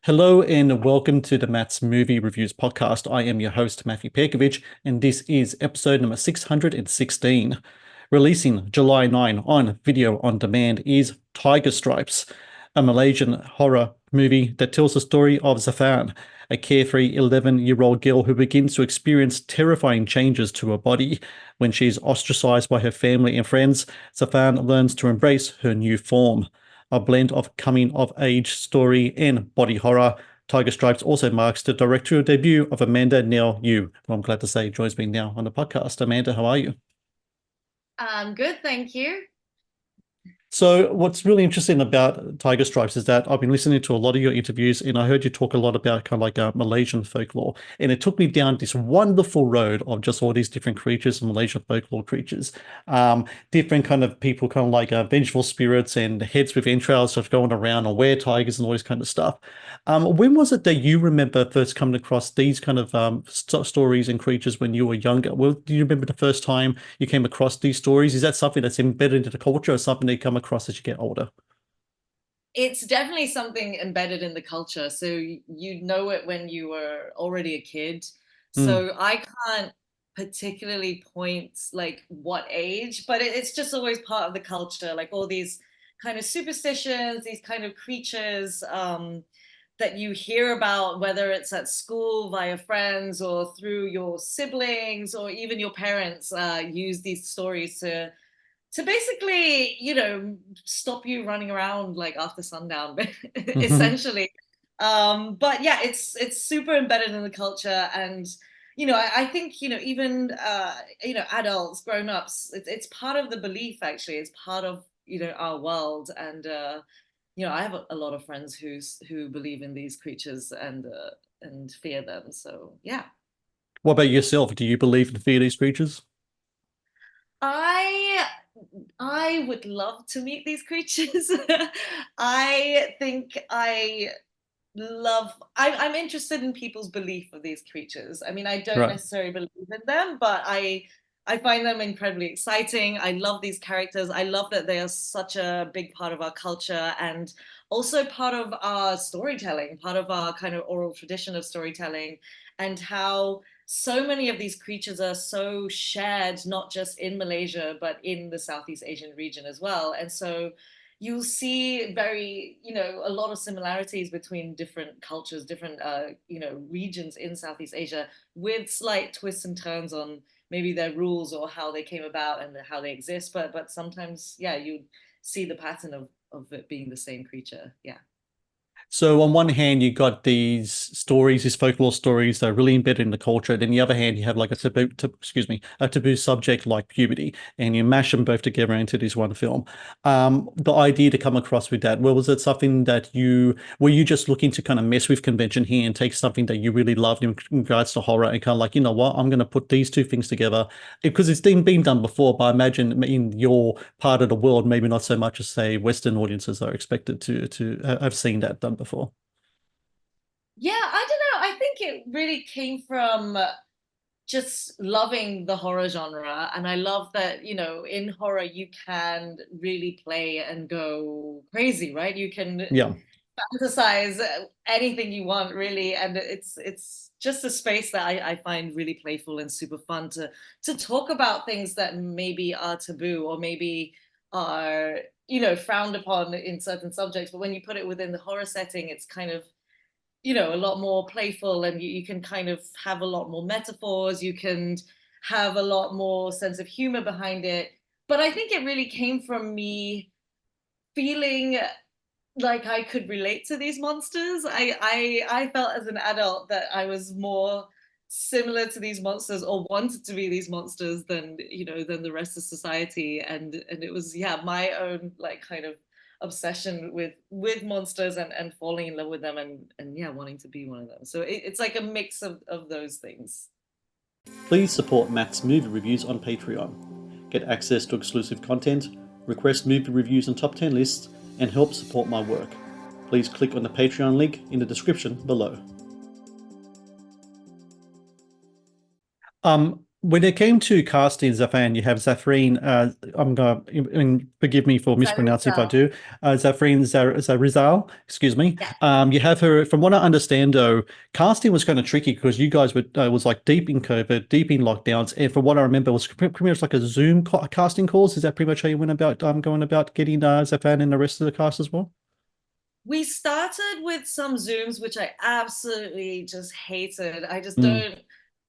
Hello and welcome to the Matt's Movie Reviews podcast. I am your host, Matthew Pejkovic, and this is episode number 616. Releasing July 9 on video on demand is Tiger Stripes, a Malaysian horror movie that tells the story of Zaffan, a carefree 11-year-old girl who begins to experience terrifying changes to her body. When she is ostracized by her family and friends, Zaffan learns to embrace her new form. A blend of coming-of-age story and body horror, Tiger Stripes also marks the directorial debut of Amanda Nell Eu, who I'm glad to say joins me now on the podcast. Amanda, how are you? Good, thank you. So what's really interesting about Tiger Stripes is that I've been listening to a lot of your interviews and I heard you talk a lot about kind of like Malaysian folklore. And it took me down this wonderful road of just all these different creatures and Malaysian folklore creatures. Different kind of people, kind of like vengeful spirits and heads with entrails sort of going around or were tigers and all this kind of stuff. When was it that you remember first coming across these kind of stories and creatures when you were younger? Well, do you remember the first time you came across these stories? Is that something that's embedded into the culture or something they come across as you get older? It's definitely something embedded in the culture. So you know it when you were already a kid. Mm, So I can't particularly point like what age, but it's just always part of the culture. Like all these kind of superstitions, these kind of creatures that you hear about, whether it's at school via friends or through your siblings or even your parents, use these stories to basically, stop you running around like after sundown, hmm. essentially. But yeah, it's super embedded in the culture, and I think even adults, grown-ups, it's part of the belief. Actually, it's part of our world, and I have a lot of friends who believe in these creatures and fear them. So yeah. What about yourself? Do you believe in fear these creatures? I I would love to meet these creatures. I think I'm interested in people's belief of these creatures. I mean, I don't Right. necessarily believe in them, but I find them incredibly exciting. I love these characters. I love that they are such a big part of our culture and also part of our storytelling, part of our kind of oral tradition of storytelling, and how so many of these creatures are so shared, not just in Malaysia, but in the Southeast Asian region as well. And so you'll see a lot of similarities between different cultures, different, regions in Southeast Asia with slight twists and turns on maybe their rules or how they came about and how they exist. But sometimes, yeah, you see the pattern of it being the same creature. Yeah. So on one hand, you got these stories, these folklore stories that are really embedded in the culture. Then the other hand, you have like a a taboo subject like puberty, and you mash them both together into this one film. The idea to come across with that, well, was it something that you were you just looking to kind of mess with convention here and take something that you really loved in regards to horror and kind of like, you know what, I'm going to put these two things together because it's been done before, but I imagine in your part of the world, maybe not so much as say Western audiences are expected to have seen that done before. Yeah, I don't know. I think it really came from just loving the horror genre. And I love that, in horror, you can really play and go crazy, right? You can Yeah. fantasize anything you want, really. And it's just a space that I find really playful and super fun to talk about things that maybe are taboo or maybe are, frowned upon in certain subjects. But when you put it within the horror setting, it's kind of a lot more playful, and you can kind of have a lot more metaphors, you can have a lot more sense of humor behind it. But I think it really came from me feeling like I could relate to these monsters. I felt as an adult that I was more similar to these monsters or wanted to be these monsters than the rest of society. And it was, yeah, my own like kind of obsession with monsters and falling in love with them and yeah, wanting to be one of them. So it's like a mix of those things. Please support Matt's movie reviews on Patreon. Get access to exclusive content, request movie reviews and top 10 lists, and help support my work. Please click on the Patreon link in the description below. When it came to casting Zaffan, you have Zafreen. I'm gonna forgive me for mispronouncing if I Zairizal. do. Zafreen Zairizal, excuse me. Yeah. You have her. From what I understand, though, casting was kind of tricky because you guys were was like deep in COVID, deep in lockdowns, and from what I remember, it was pretty much like a Zoom casting calls. Is that pretty much how you went about going about getting Zafan and the rest of the cast as well? We started with some Zooms, which I absolutely just hated. I just Mm. don't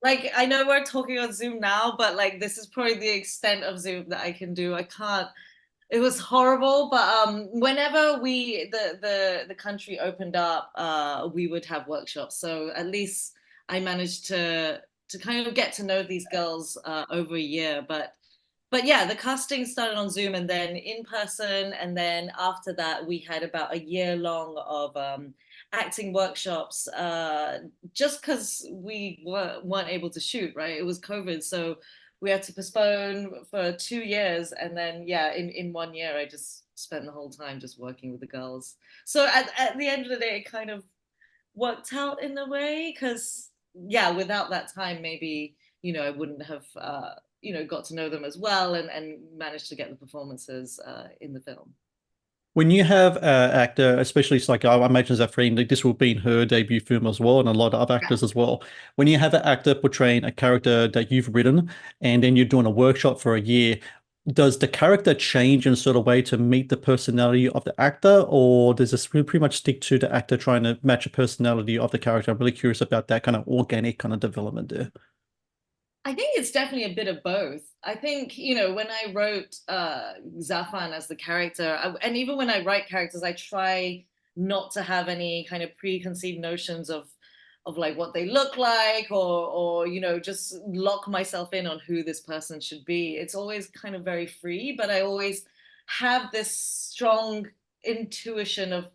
like, I know we're talking on Zoom now, but like this is probably the extent of Zoom that I can do. I can't, it was horrible, but whenever the country opened up, we would have workshops. So at least I managed to kind of get to know these girls over a year. But yeah, the casting started on Zoom and then in person, and then after that we had about a year long of acting workshops. Just because weren't able to shoot, right? It was COVID, so we had to postpone for 2 years, and then yeah, in 1 year I just spent the whole time just working with the girls. So at the end of the day, it kind of worked out in a way because yeah, without that time, maybe I wouldn't have got to know them as well and managed to get the performances in the film. When you have an actor, especially it's like I imagine Zafreen, like, this will be in her debut film as well, and a lot of other Yeah. actors as well. When you have an actor portraying a character that you've written, and then you're doing a workshop for a year, does the character change in a sort of way to meet the personality of the actor, or does this pretty much stick to the actor trying to match the personality of the character? I'm really curious about that kind of organic kind of development there. I think it's definitely a bit of both. I think, when I wrote Zaffan as the character, and even when I write characters, I try not to have any kind of preconceived notions of like what they look like or just lock myself in on who this person should be. It's always kind of very free, but I always have this strong intuition of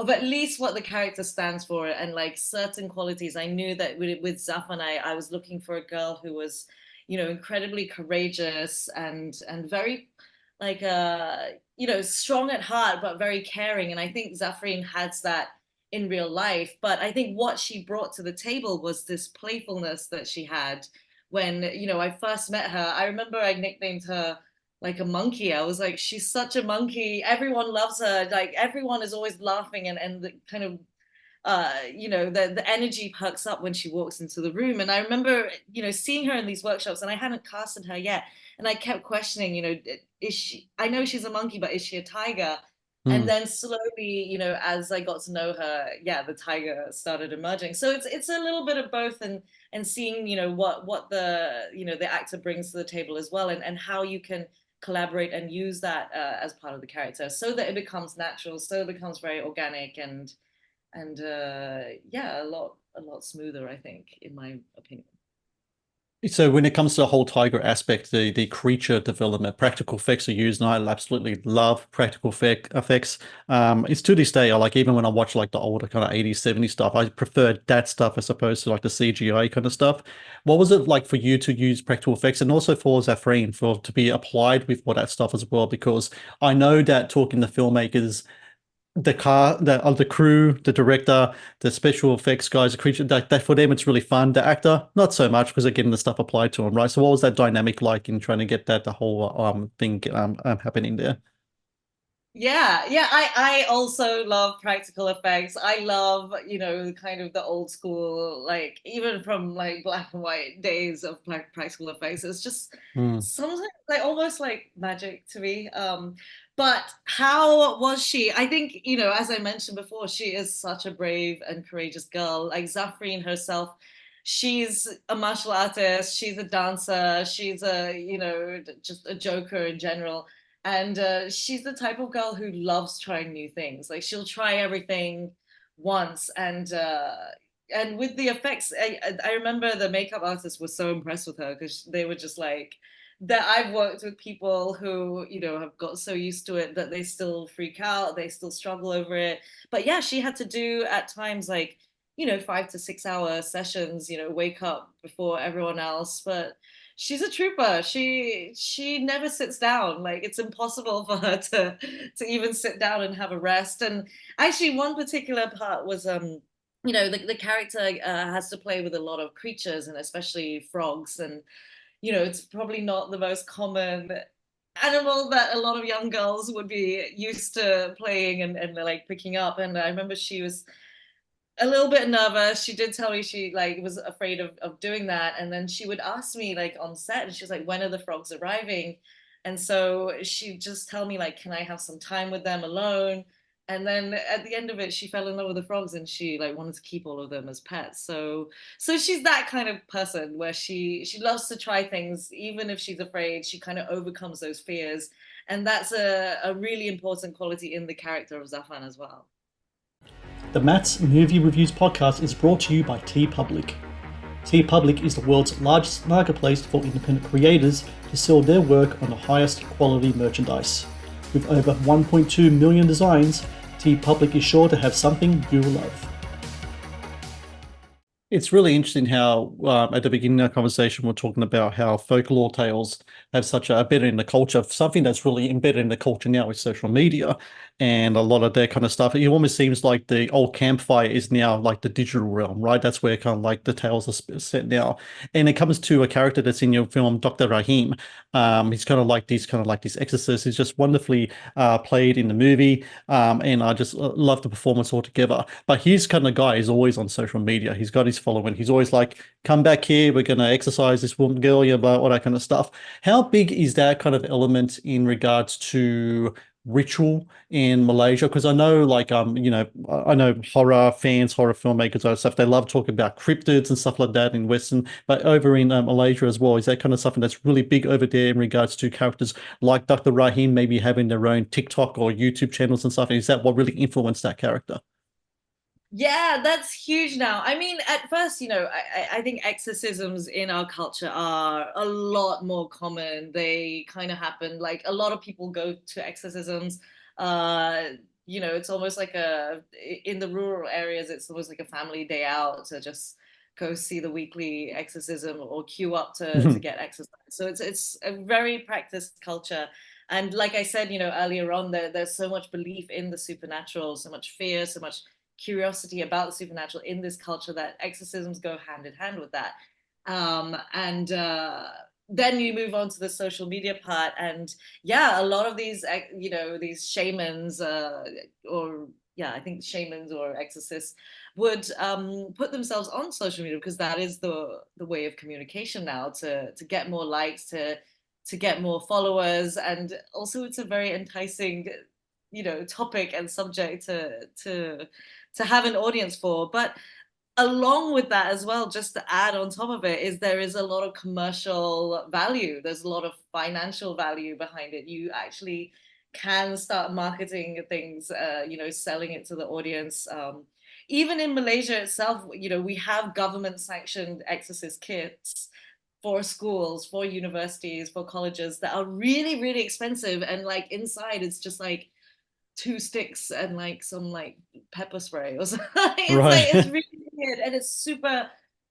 at least what the character stands for and like certain qualities. I knew that with Zaffan, I was looking for a girl who was, incredibly courageous and very like strong at heart, but very caring. And I think Zafreen has that in real life. But I think what she brought to the table was this playfulness that she had when, I first met her. I remember I nicknamed her like a monkey. I was like, she's such a monkey. Everyone loves her. Like everyone is always laughing and the kind of the energy perks up when she walks into the room. And I remember, seeing her in these workshops, and I hadn't casted her yet. And I kept questioning, is she, I know she's a monkey, but is she a tiger? And Hmm. then slowly, as I got to know her, yeah, the tiger started emerging. So it's a little bit of both, and seeing, what the actor brings to the table as well, and how you can collaborate and use that as part of the character so that it becomes natural, so it becomes very organic and yeah, a lot smoother, I think, in my opinion. So when it comes to the whole tiger aspect, the creature development, practical effects are used, and I absolutely love effects. It's to this day, I like even when I watch like the older kind of 80s, 70s stuff, I prefer that stuff as opposed to like the CGI kind of stuff. What was it like for you to use practical effects and also for Zafreen for to be applied with all that stuff as well? Because I know that talking to filmmakers, the crew, the director, the special effects guys, the creature, that for them it's really fun. The actor, not so much because they're getting the stuff applied to them, right? So what was that dynamic like in trying to get that the whole thing happening there? Yeah, yeah, I also love practical effects. I love, kind of the old school, like even from like black and white days of practical effects. It's just Hmm. sometimes like almost like magic to me. But how was she? I think, as I mentioned before, she is such a brave and courageous girl. Like Zafreen herself, she's a martial artist, she's a dancer, she's a, just a joker in general. And she's the type of girl who loves trying new things. Like she'll try everything once, and with the effects, I remember the makeup artists were so impressed with her because they were just like that. I've worked with people who have got so used to it that they still freak out, they still struggle over it. But yeah, she had to do at times like 5 to 6 hour sessions. Wake up before everyone else, but she's a trooper. She never sits down. Like it's impossible for her to even sit down and have a rest. And actually, one particular part was the character has to play with a lot of creatures and especially frogs. And it's probably not the most common animal that a lot of young girls would be used to playing and like picking up. And I remember she was a little bit nervous. She did tell me she like was afraid of doing that. And then she would ask me like on set, and she was like, when are the frogs arriving? And so she'd just tell me like, can I have some time with them alone? And then at the end of it, she fell in love with the frogs and she like wanted to keep all of them as pets. So she's that kind of person where she loves to try things, even if she's afraid, she kind of overcomes those fears. And that's a really important quality in the character of Zaffan as well. The Matt's Movie Reviews podcast is brought to you by TeePublic. TeePublic is the world's largest marketplace for independent creators to sell their work on the highest quality merchandise. With over 1.2 million designs, TeePublic is sure to have something you love. It's really interesting how at the beginning of the conversation we're talking about how folklore tales have such a embedded in the culture. Something that's really embedded in the culture now is social media and a lot of that kind of stuff. It almost seems like the old campfire is now like the digital realm, right? That's where kind of like the tales are set now. And it comes to a character that's in your film, Dr. Rahim. He's kind of like this exorcist. He's just wonderfully played in the movie, and I just love the performance altogether. But he's kind of guy is always on social media. He's got his following. He's always like, "Come back here. We're gonna exercise this woman girl, yeah, but all that kind of stuff." How big is that kind of element in regards to ritual in Malaysia? Because I know, like, I know horror fans, horror filmmakers, and stuff. They love talking about cryptids and stuff like that in Western, but over in Malaysia as well, is that kind of something that's really big over there in regards to characters like Dr. Rahim maybe having their own TikTok or YouTube channels and stuff? And is that what really influenced that character? Yeah, that's huge now. I mean, at first, I think exorcisms in our culture are a lot more common. They kind of happen, like a lot of people go to exorcisms. Uh, it's almost like in the rural areas, it's almost like a family day out to just go see the weekly exorcism or queue up to get exercise. So it's a very practiced culture. And like I said, earlier on, there's so much belief in the supernatural, so much fear, so much curiosity about the supernatural in this culture that exorcisms go hand in hand with that. And then you move on to the social media part, and yeah, a lot of these, these shamans, or yeah, I think shamans or exorcists would put themselves on social media because that is the way of communication now to get more likes, to get more followers, and also it's a very enticing topic and subject to have an audience for. But along with that as well, just to add on top of it, is there is a lot of commercial value. There's a lot of financial value behind it. You actually can start marketing things, selling it to the audience. Even in Malaysia itself, we have government sanctioned exorcist kits for schools, for universities, for colleges that are really, really expensive. And like inside, it's just like two sticks and like some like pepper spray or something. It's like Right. it's really weird and it's super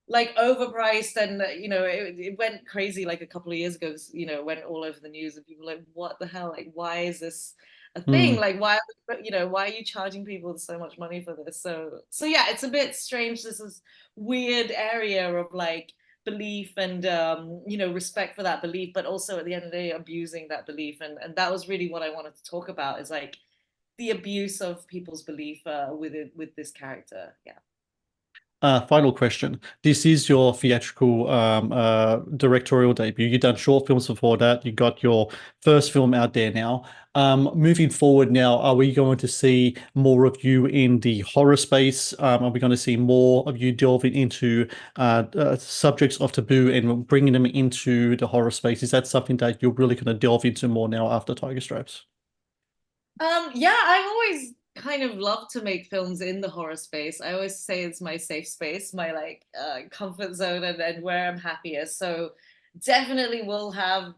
like overpriced. And it went crazy like a couple of years ago. It went all over the news and people were like, what the hell, like why is this a thing? Hmm. Like why are you charging people so much money for this? So yeah, it's a bit strange. This is weird area of like belief and respect for that belief, but also at the end of the day abusing that belief. And that was really what I wanted to talk about, is like the abuse of people's belief with this character. Yeah. Final question. This is your theatrical directorial debut. You've done short films before that. You got your first film out there now. Moving forward now, are we going to see more of you in the horror space? Are we going to see more of you delving into subjects of taboo and bringing them into the horror space? Is that something that you're really going to delve into more now after Tiger Stripes? Yeah, I've always kind of loved to make films in the horror space. I always say it's my safe space, my like comfort zone, and where I'm happiest. So definitely will have,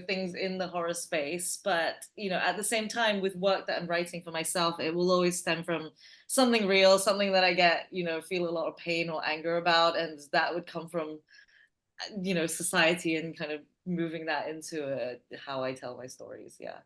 things in the horror space, but at the same time with work that I'm writing for myself, it will always stem from something real, something that I get, feel a lot of pain or anger about, and that would come from society and kind of moving that into how I tell my stories. Yeah.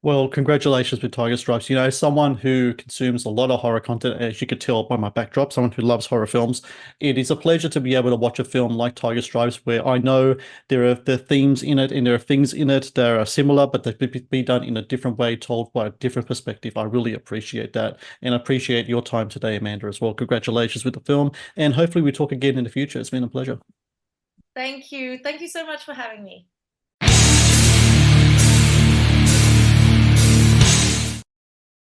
Well, congratulations with Tiger Stripes. You know, someone who consumes a lot of horror content, as you could tell by my backdrop, someone who loves horror films, it is a pleasure to be able to watch a film like Tiger Stripes, where I know there are the themes in it and there are things in it that are similar, but they could be done in a different way, told by a different perspective. I really appreciate that and appreciate your time today, Amanda, as well. Congratulations with the film, and hopefully we talk again in the future. It's been a pleasure. Thank you. Thank you so much for having me.